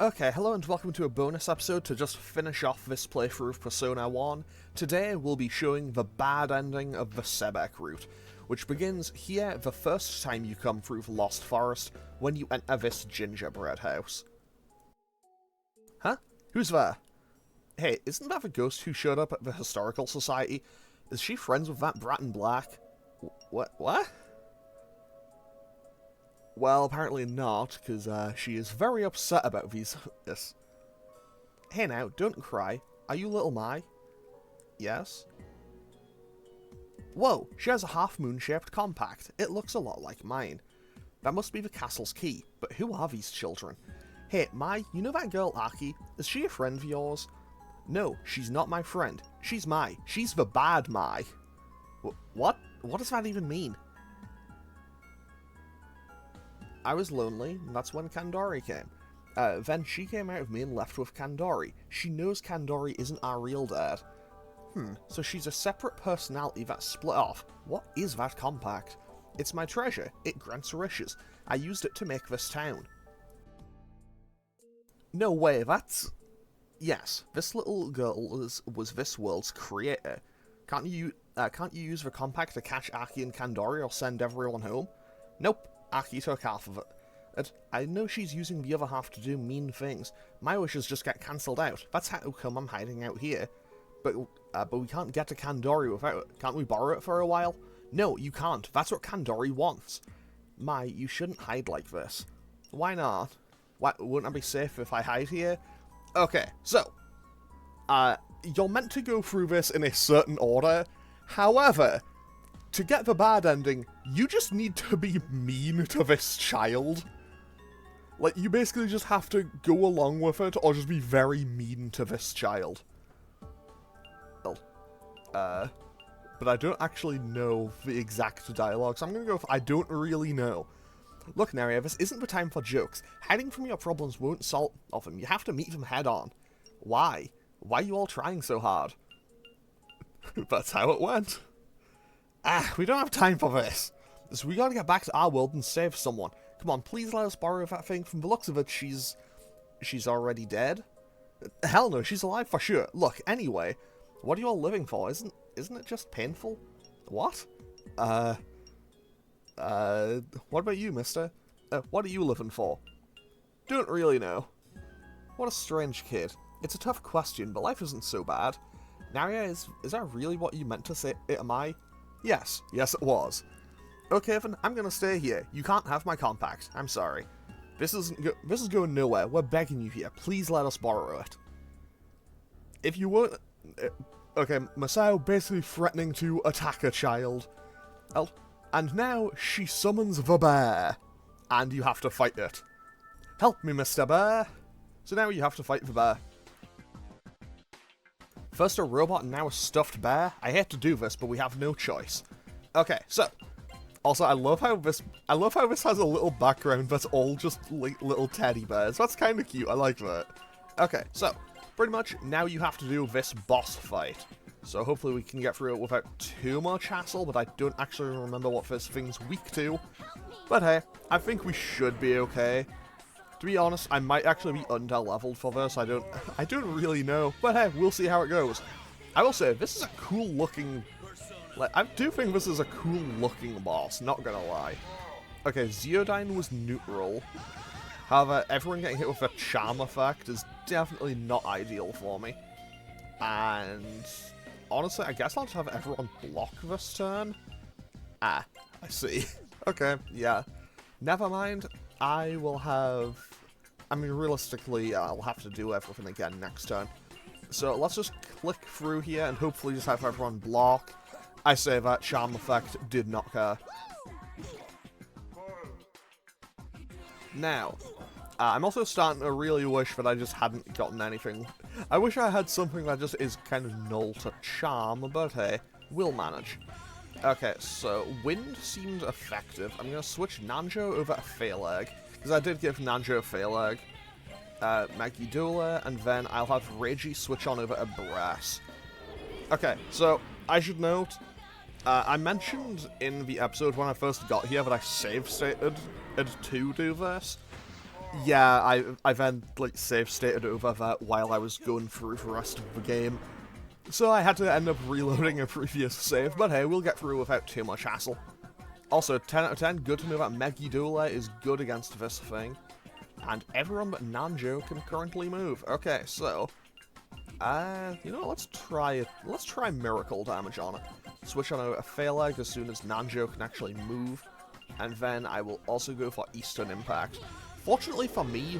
Okay, hello and welcome to a bonus episode to just finish off this playthrough of Persona 1. Today we'll be showing the bad ending of the SEBEC route, which begins here the first time you come through the Lost Forest when you enter this gingerbread house. Huh? Who's there? Hey, isn't that the ghost who showed up at the Historical Society? Is she friends with that brat in black? What? Well, apparently not, because she is very upset about this. Hey now, don't cry. Are you little Mai? Yes? Whoa, she has a half-moon-shaped compact. It looks a lot like mine. That must be the castle's key, but who are these children? Hey, Mai, you know that girl Aki? Is she a friend of yours? No, she's not my friend. She's Mai. She's the bad Mai. What? What does that even mean? I was lonely, and that's when Kandori came. Then she came out of me and left with Kandori. She knows Kandori isn't our real dad. So she's a separate personality that split off. What is that compact? It's my treasure. It grants wishes. I used it to make this town. No way, that's... Yes, this little girl was this world's creator. Can't you use the compact to catch Aki and Kandori or send everyone home? Nope. Aki took half of it. And I know she's using the other half to do mean things. My wishes just get cancelled out. That's how come I'm hiding out here. But we can't get to Kandori without it. Can't we borrow it for a while? No, you can't. That's what Kandori wants. Mai, you shouldn't hide like this. Why not? Wouldn't I be safe if I hide here? Okay, so, you're meant to go through this in a certain order. However, to get the bad ending, you just need to be mean to this child. Like, you basically just have to go along with it, or just be very mean to this child. Well, but I don't actually know the exact dialogue, so I'm gonna go with I don't really know. Look, Naria, this isn't the time for jokes. Hiding from your problems won't solve them. You have to meet them head on. Why? Why are you all trying so hard? That's how it went. We don't have time for this. So we gotta get back to our world and save someone. Come on, please let us borrow that thing. From the looks of it, she's already dead. Hell no, she's alive for sure. Look, anyway, what are you all living for? Isn't it just painful? What? What about you, mister? What are you living for? Don't really know. What a strange kid. It's a tough question, but life isn't so bad. Naria, is that really what you meant to say, am I? Yes, it was. Okay, then, I'm gonna stay here. You can't have my compact. I'm sorry. This is going nowhere. We're begging you here. Please let us borrow it. If you won't... okay, Masao basically threatening to attack a child. And now she summons the bear. And you have to fight it. Help me, Mr. Bear. So now you have to fight the bear. First a robot and now a stuffed bear? I hate to do this, but we have no choice. Okay, so... Also, I love how this has a little background that's all just like little teddy bears. That's kind of cute, I like that. Okay, so, pretty much, now you have to do this boss fight. So hopefully we can get through it without too much hassle, but I don't actually remember what this thing's weak to. But hey, I think we should be okay. To be honest, I might actually be under-leveled for this, I don't really know. But hey, we'll see how it goes. I will say, this is a cool-looking... Like, I do think this is a cool-looking boss, not gonna lie. Okay, Zeodyne was neutral. However, everyone getting hit with a charm effect is definitely not ideal for me. And... honestly, I guess I'll just have everyone block this turn. I see. Okay, yeah. Never mind. I will have... I mean, realistically, I'll have to do everything again next turn. So let's just click through here and hopefully just have everyone block. I say that charm effect did not care. Now, I'm also starting to really wish that I just hadn't gotten anything. I wish I had something that just is kind of null to charm, but hey, we'll manage. Okay, so wind seemed effective. I'm going to switch Nanjo over a fail egg, because I did give Nanjo a fail egg. Magidula, and then I'll have Reiji switch on over a brass. Okay, so I should note, I mentioned in the episode when I first got here that I save stated to do this. Yeah, I then, like, save stated over that while I was going through the rest of the game. So I had to end up reloading a previous save, but hey, we'll get through without too much hassle. Also, 10 out of 10, good to know that Megiddo is good against this thing. And everyone but Nanjo can currently move. Okay, so... you know, let's try it. Let's try Miracle damage on it. Switch on a Phalanx as soon as Nanjo can actually move. And then I will also go for Eastern Impact. Fortunately for me,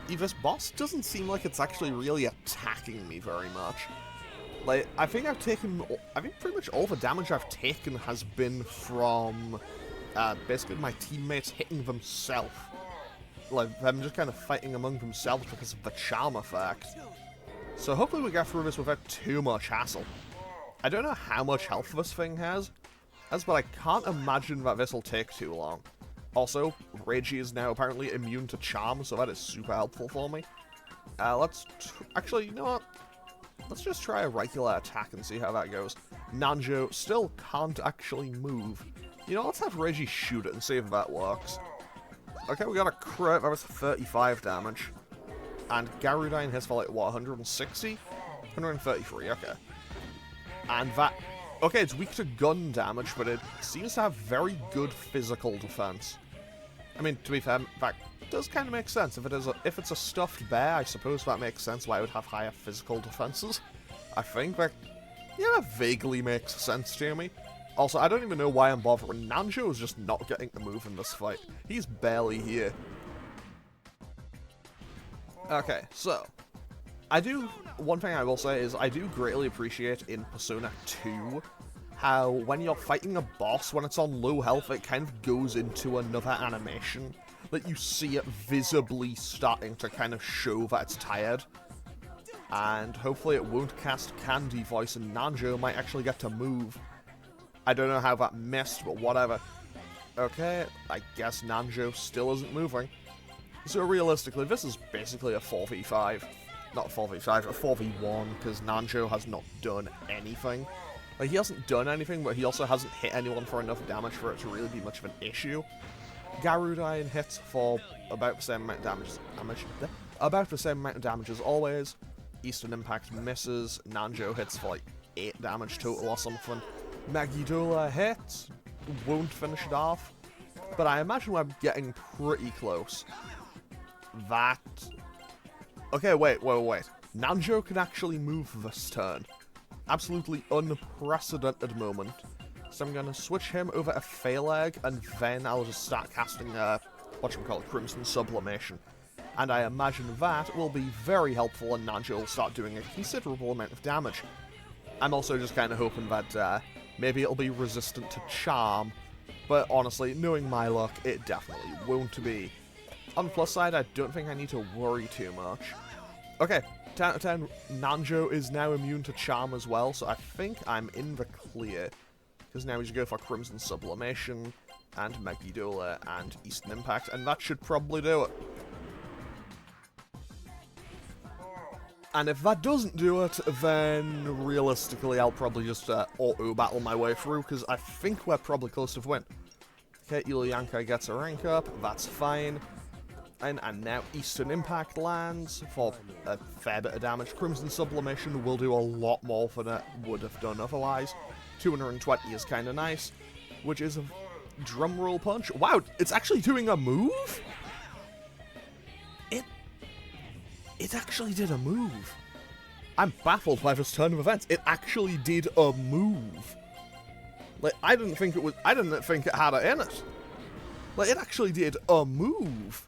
this boss doesn't seem like it's actually really attacking me very much. Like, I think pretty much all the damage I've taken has been from, basically my teammates hitting themselves. Like, them just kind of fighting among themselves because of the charm effect. So hopefully we get through this without too much hassle. I don't know how much health this thing has, but I can't imagine that this will take too long. Also, Reggie is now apparently immune to charm, so that is super helpful for me. Actually, you know what? Let's just try a regular attack and see how that goes. Nanjo still can't actually move. You know, let's have Reggie shoot it and see if that works. Okay, we got a crit, that was 35 damage. And Garudine hits for like, what, 160? 133, okay. And that... Okay, it's weak to gun damage, but it seems to have very good physical defense. I mean, to be fair, that does kind of make sense. If it's a stuffed bear, I suppose that makes sense why it would have higher physical defenses. I think that, yeah, that vaguely makes sense to me. Also, I don't even know why I'm bothering. Nanjo is just not getting to move in this fight. He's barely here. Okay, so, one thing I will say is I do greatly appreciate in Persona 2 how when you're fighting a boss, when it's on low health, it kind of goes into another animation. Like, you see it visibly starting to kind of show that it's tired. And hopefully it won't cast Candy Voice and Nanjo might actually get to move. I don't know how that missed, but whatever. Okay, I guess Nanjo still isn't moving. So realistically, this is basically a 4v5. Not a 4v5, a 4v1, because Nanjo has not done anything. Like, he hasn't done anything, but he also hasn't hit anyone for enough damage for it to really be much of an issue. Garudine hits for about the same amount of damage as always. Eastern Impact misses. Nanjo hits for like 8 damage total or something. Megiddo hits. Won't finish it off. But I imagine we're getting pretty close. Okay, wait. Nanjo can actually move this turn. Absolutely unprecedented moment. So I'm going to switch him over a Phalanx, and then I'll just start casting, Crimson Sublimation. And I imagine that will be very helpful, and Nanjo will start doing a considerable amount of damage. I'm also just kind of hoping that, maybe it'll be resistant to Charm, but honestly, knowing my luck, it definitely won't be. On the plus side, I don't think I need to worry too much. Okay, 10 out of 10, Nanjo is now immune to Charm as well, so I think I'm in the clear. Because now we should go for Crimson Sublimation, and Megiddo, and Eastern Impact, and that should probably do it. And if that doesn't do it, then realistically I'll probably just auto-battle my way through, because I think we're probably close to win. Okay, Ilyanka gets a rank up, that's fine. And now Eastern Impact lands for a fair bit of damage. Crimson Sublimation will do a lot more than it would have done otherwise. 220 is kind of nice, which is a drumroll punch. Wow, it's actually doing a move? It actually did a move. I'm baffled by this turn of events. It actually did a move. Like, I didn't think it had it in it. Like, it actually did a move.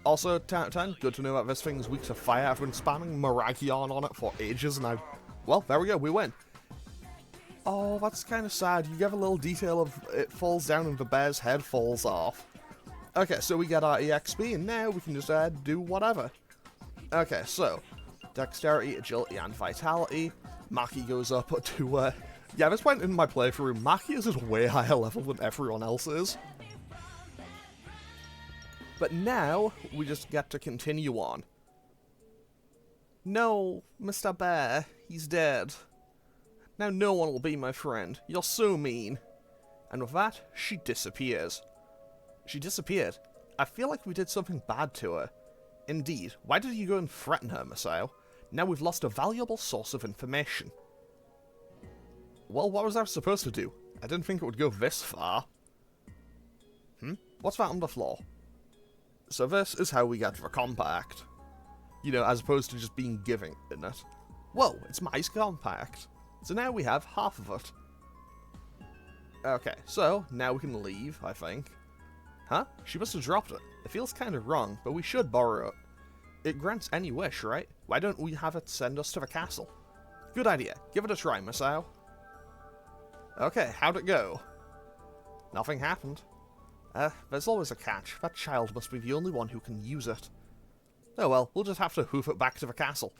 Also, 10 out of 10, good to know that this thing's weak to fire. I've been spamming Miragion on it for ages, and well, there we go, we win. Oh, that's kind of sad. You give a little detail of it falls down and the bear's head falls off. Okay, so we get our EXP, and now we can just do whatever. Okay, so, Dexterity, Agility, and Vitality. Maki goes up to, yeah, at this point in my playthrough, Maki is at a way higher level than everyone else is. But now, we just get to continue on. No, Mr. Bear, he's dead. Now no one will be my friend. You're so mean. And with that, she disappears. She disappeared. I feel like we did something bad to her. Indeed, why did you go and threaten her, Masao? Now we've lost a valuable source of information. Well, what was I supposed to do? I didn't think it would go this far. What's that on the floor? So this is how we get the compact. You know, as opposed to just being given in it. Whoa, it's my compact. So now we have half of it. Okay, so now we can leave, I think. Huh? She must have dropped it. It feels kind of wrong, but we should borrow it. It grants any wish, right? Why don't we have it send us to the castle? Good idea. Give it a try, Masao. Okay, how'd it go? Nothing happened. There's always a catch. That child must be the only one who can use it. Oh well, we'll just have to hoof it back to the castle.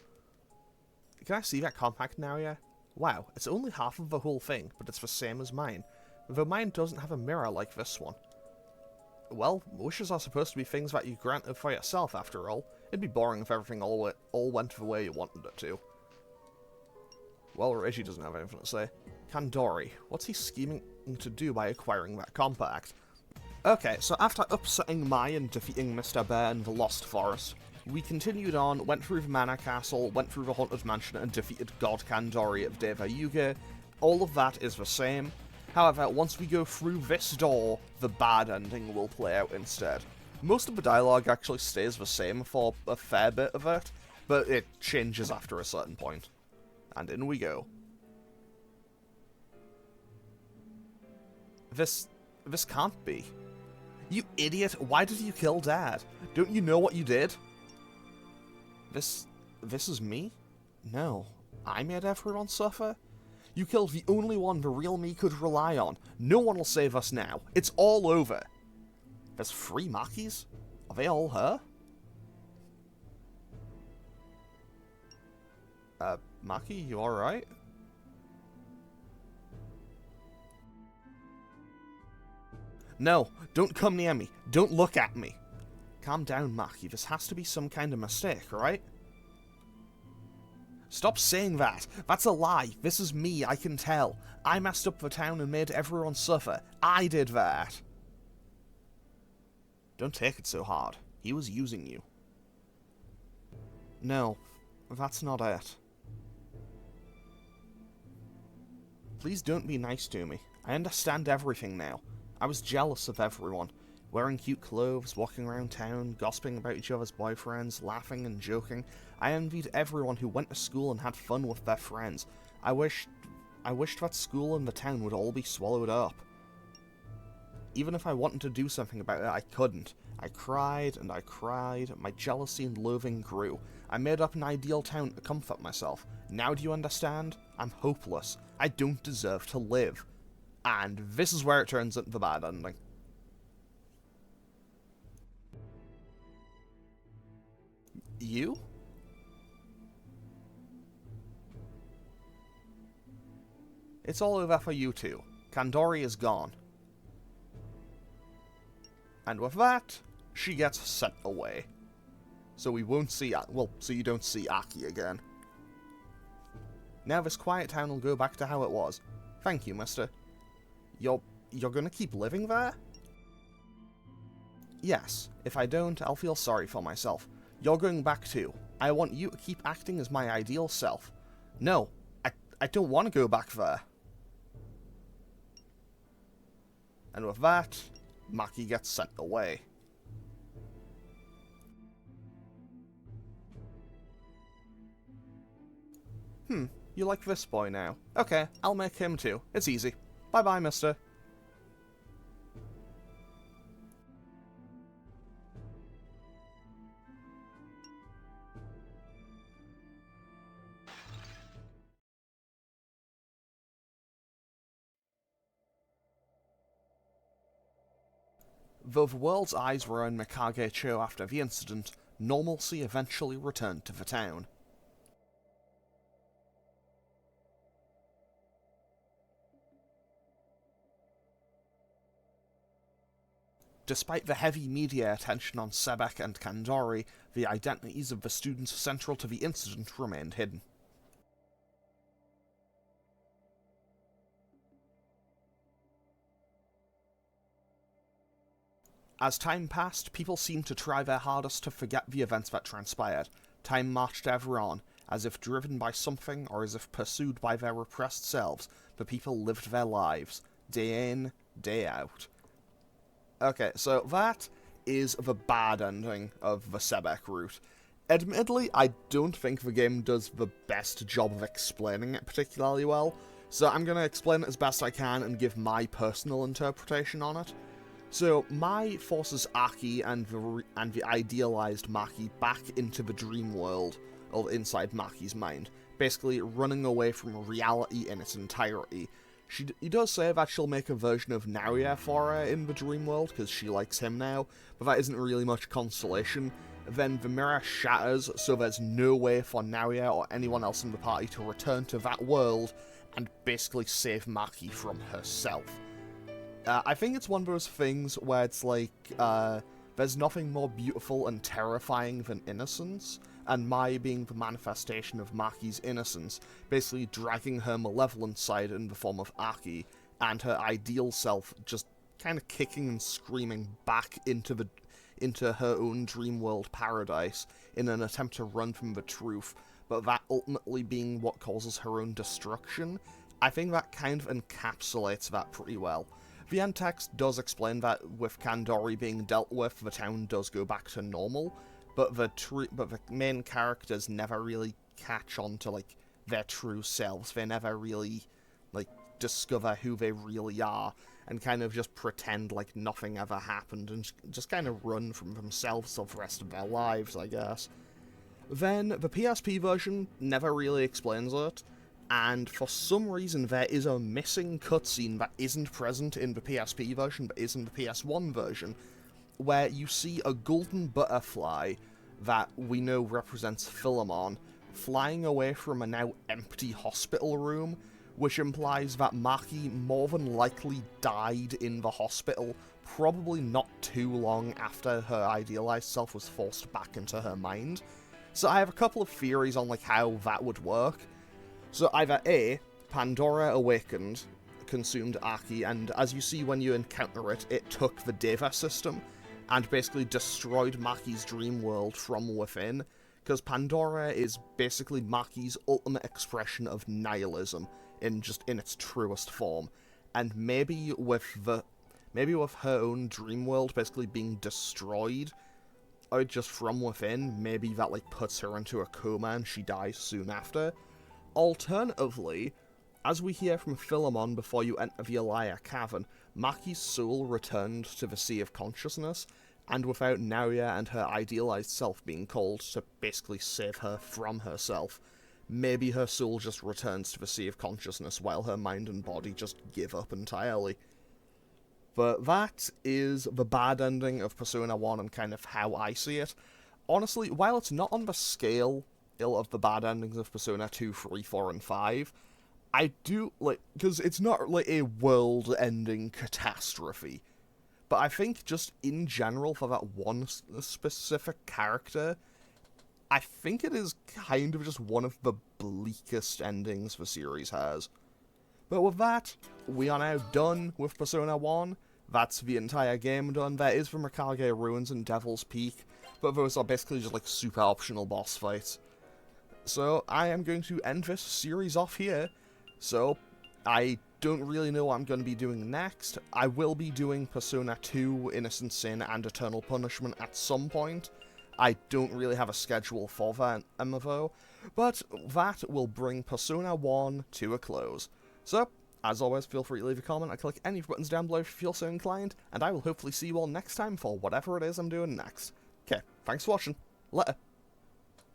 Can I see that compact now, yeah? Wow, it's only half of the whole thing, but it's the same as mine. Though mine doesn't have a mirror like this one. Well, wishes are supposed to be things that you granted for yourself, after all. It'd be boring if everything all went the way you wanted it to. Well, Reggie doesn't have anything to say. Kandori, what's he scheming to do by acquiring that compact? Okay, so after upsetting Mai and defeating Mr. Bear in the Lost Forest, we continued on, went through the Manor Castle, went through the Haunted Mansion, and defeated God Kandori of Deva Yuga. All of that is the same. However, once we go through this door, the bad ending will play out instead. Most of the dialogue actually stays the same for a fair bit of it, but it changes after a certain point. And in we go. This can't be. You idiot, why did you kill Dad? Don't you know what you did? This is me? No. I made everyone suffer? You killed the only one the real me could rely on. No one will save us now. It's all over. There's 3 Makis? Are they all her? Maki, you alright? No, don't come near me. Don't look at me. Calm down, Maki. This has to be some kind of mistake, right? Stop saying that. That's a lie. This is me, I can tell. I messed up the town and made everyone suffer. I did that. Don't take it so hard. He was using you. No, that's not it. Please don't be nice to me. I understand everything now. I was jealous of everyone. Wearing cute clothes, walking around town, gossiping about each other's boyfriends, laughing and joking. I envied everyone who went to school and had fun with their friends. I wished that school and the town would all be swallowed up. Even if I wanted to do something about it, I couldn't. I cried and I cried. My jealousy and loathing grew. I made up an ideal town to comfort myself. Now do you understand? I'm hopeless. I don't deserve to live. And this is where it turns into the bad ending. You? It's all over for you two. Kandori is gone. And with that, she gets sent away. So we won't see, so you don't see Aki again. Now this quiet town will go back to how it was. Thank you, mister. You're gonna keep living there? Yes. If I don't, I'll feel sorry for myself. You're going back too. I want you to keep acting as my ideal self. No, I don't want to go back there. And with that, Maki gets sent away. You like this boy now. Okay, I'll make him too. It's easy. Bye-bye, mister. Though the world's eyes were on Mikage-cho after the incident, normalcy eventually returned to the town. Despite the heavy media attention on SEBEC and Kandori, the identities of the students central to the incident remained hidden. As time passed, people seemed to try their hardest to forget the events that transpired. Time marched ever on, as if driven by something or as if pursued by their repressed selves, the people lived their lives, day in, day out. Okay, so that is the bad ending of the SEBEC route. Admittedly, I don't think the game does the best job of explaining it particularly well, so I'm going to explain it as best I can and give my personal interpretation on it. So, Mai forces Aki and the idealized Maki back into the dream world, or inside Maki's mind, basically running away from reality in its entirety. He does say that she'll make a version of Naoya for her in the dream world, because she likes him now, but that isn't really much consolation. Then the mirror shatters, so there's no way for Naoya or anyone else in the party to return to that world and basically save Maki from herself. I think it's one of those things where it's like, there's nothing more beautiful and terrifying than innocence, and Mai being the manifestation of Maki's innocence, basically dragging her malevolent side in the form of Aki, and her ideal self just kind of kicking and screaming back into her own dream world paradise in an attempt to run from the truth, but that ultimately being what causes her own destruction. I think that kind of encapsulates that pretty well. The end text does explain that with Kandori being dealt with, the town does go back to normal, but the main characters never really catch on to, like, their true selves. They never really, like, discover who they really are, and kind of just pretend like nothing ever happened, and just kind of run from themselves for the rest of their lives, I guess. Then, the PSP version never really explains it, and for some reason there is a missing cutscene that isn't present in the PSP version, but is in the PS1 version, where you see a golden butterfly that we know represents Philemon flying away from a now empty hospital room, which implies that Maki more than likely died in the hospital, probably not too long after her idealized self was forced back into her mind. So I have a couple of theories on like how that would work. So either A, Pandora awakened, consumed Aki, and as you see when you encounter it, it took the Deva system, and basically destroyed Maki's dream world from within, because Pandora is basically Maki's ultimate expression of nihilism, in its truest form, and maybe with her own dream world basically being destroyed, or just from within, maybe that like puts her into a coma and she dies soon after. Alternatively, as we hear from Philemon before you enter the Elia Cavern, Maki's soul returned to the Sea of Consciousness, and without Naoya and her idealized self being called to basically save her from herself, maybe her soul just returns to the Sea of Consciousness while her mind and body just give up entirely. But that is the bad ending of Persona 1 and kind of how I see it. Honestly, while it's not on the scale of the bad endings of Persona 2, 3, 4, and 5, I do, like, because it's not, like, a world-ending catastrophe. But I think just in general, for that one specific character, I think it is kind of just one of the bleakest endings the series has. But with that, we are now done with Persona 1. That's the entire game done. There is the Mikage Ruins and Devil's Peak, but those are basically just like super optional boss fights. So I am going to end this series off here. So I don't really know what I'm going to be doing next. I will be doing Persona 2, Innocent Sin, and Eternal Punishment at some point. I don't really have a schedule for that, though, but that will bring Persona 1 to a close. So, as always, feel free to leave a comment and click any buttons down below if you feel so inclined, and I will hopefully see you all next time for whatever it is I'm doing next. Okay, thanks for watching. Later.